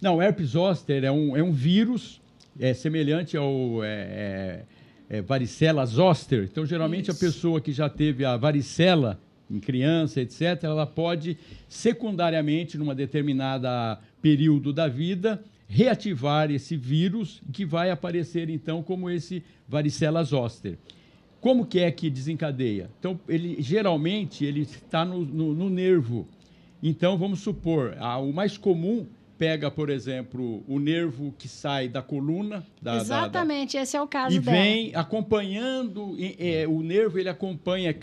Não, o herpes zoster é um vírus semelhante ao varicela zoster. Então, geralmente, a pessoa que já teve a varicela em criança, etc., ela pode, secundariamente, numa determinada período da vida, reativar esse vírus que vai aparecer, então, como esse varicela zoster. Como que é que desencadeia? Então, geralmente, ele está no nervo. Então, vamos supor, o mais comum pega, por exemplo, o nervo que sai da coluna. Exatamente, esse é o caso dela. E vem acompanhando, o nervo ele acompanha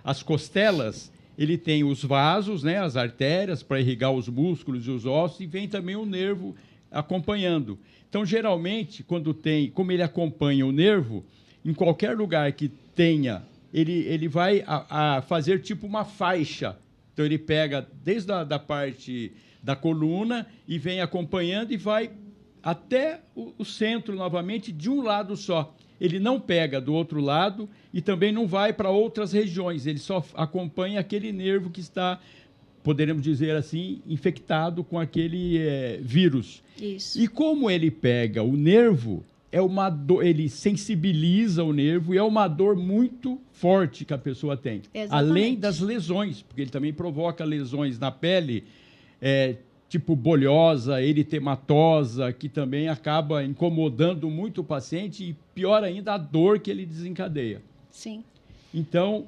as costelas, ele tem os vasos, né, as artérias para irrigar os músculos e os ossos, e vem também o nervo acompanhando. Então, geralmente, como ele acompanha o nervo, em qualquer lugar que tenha, ele vai fazer tipo uma faixa. Então, ele pega desde a parte da coluna e vem acompanhando e vai até o centro novamente de um lado só. Ele não pega do outro lado e também não vai para outras regiões. Ele só acompanha aquele nervo que está, poderíamos dizer assim, infectado com aquele vírus. Isso. E como ele pega o nervo, ele sensibiliza o nervo e é uma dor muito forte que a pessoa tem. Exatamente. Além das lesões, porque ele também provoca lesões na pele, tipo bolhosa, eritematosa, que também acaba incomodando muito o paciente e, pior ainda, a dor que ele desencadeia. Sim. Então,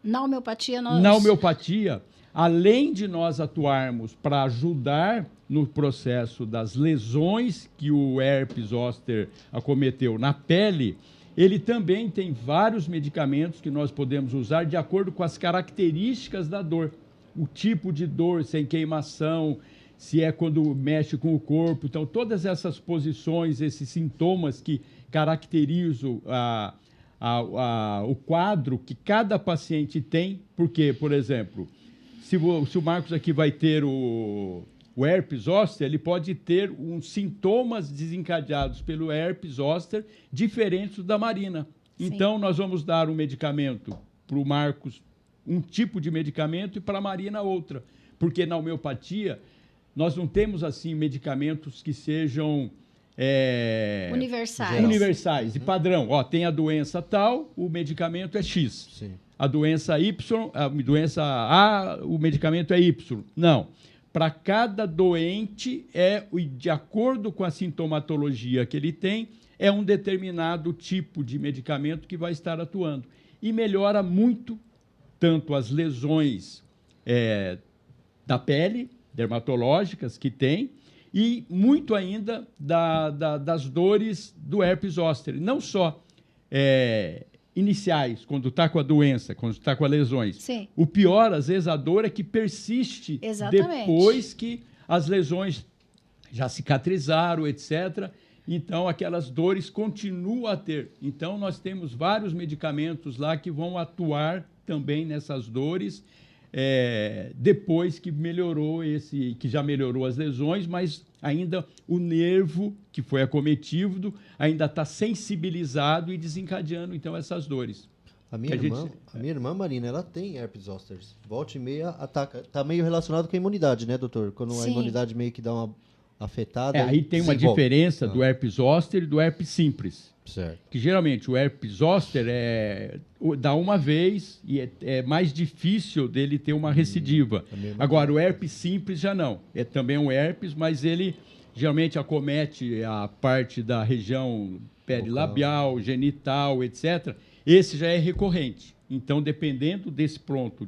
na homeopatia, além de nós atuarmos para ajudar no processo das lesões que o herpes zoster acometeu na pele, ele também tem vários medicamentos que nós podemos usar de acordo com as características da dor. O tipo de dor, se é em queimação, se é quando mexe com o corpo. Então, todas essas posições, esses sintomas que caracterizam o quadro que cada paciente tem. Porque, por exemplo, se o Marcos aqui vai ter o herpes zoster, ele pode ter uns sintomas desencadeados pelo herpes zoster diferentes da Marina. Sim. Então, nós vamos dar um medicamento para o Marcos, um tipo de medicamento, e para a Marina outra. Porque na homeopatia, nós não temos assim medicamentos que sejam universais e padrão. Tem a doença tal, o medicamento é X. Sim. A doença Y, a doença A, o medicamento é Y. Não. Para cada doente, de acordo com a sintomatologia que ele tem, é um determinado tipo de medicamento que vai estar atuando. E melhora muito tanto as lesões da pele, dermatológicas que tem, e muito ainda das dores do herpes zoster. Não só iniciais, quando está com a doença, quando está com as lesões. Sim. O pior, às vezes, a dor é que persiste. Exatamente. Depois que as lesões já cicatrizaram, etc. Então, aquelas dores continuam a ter. Então, nós temos vários medicamentos lá que vão atuar também nessas dores, depois que que já melhorou as lesões, mas ainda o nervo que foi acometido ainda está sensibilizado e desencadeando, então, essas dores. A minha irmã, Marina, ela tem herpes zoster. Volta e meia ataca. Está meio relacionado com a imunidade, né, doutor? Quando a imunidade meio que dá uma afetada. Aí tem uma diferença do herpes zoster e do herpes simples. Certo. Que geralmente o herpes zoster dá uma vez e é mais difícil dele ter uma recidiva. Agora, o herpes simples já não. É também um herpes, mas ele geralmente acomete a parte da região perilabial, genital, etc. Esse já é recorrente. Então, dependendo desse ponto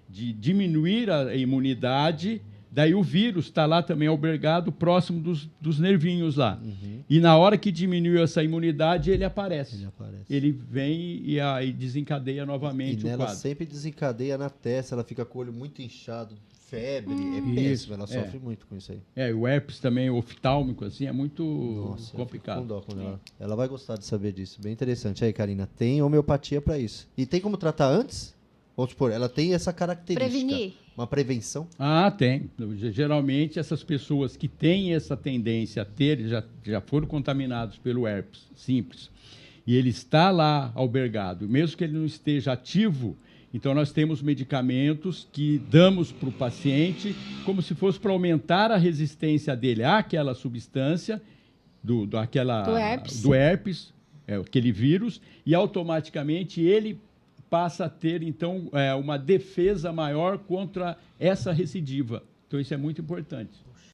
de diminuir a imunidade, daí o vírus está lá também albergado próximo dos nervinhos lá. Uhum. E na hora que diminui essa imunidade, ele aparece. Ele vem e desencadeia novamente o quadro. Ela sempre desencadeia na testa, ela fica com o olho muito inchado, febre, é péssimo, ela sofre muito com isso aí. O herpes também oftálmico, assim, é muito complicado. Com dó quando ela vai gostar de saber disso, bem interessante. Aí, Karina, tem homeopatia para isso. E tem como tratar antes? Vamos supor, ela tem essa característica. Prevenir. Uma prevenção? Tem. Geralmente, essas pessoas que têm essa tendência a ter, já foram contaminados pelo herpes simples, e ele está lá albergado, mesmo que ele não esteja ativo, Então, nós temos medicamentos que damos para o paciente como se fosse para aumentar a resistência dele àquela substância, do herpes, aquele vírus, e automaticamente ele passa a ter, então, uma defesa maior contra essa recidiva. Então, isso é muito importante.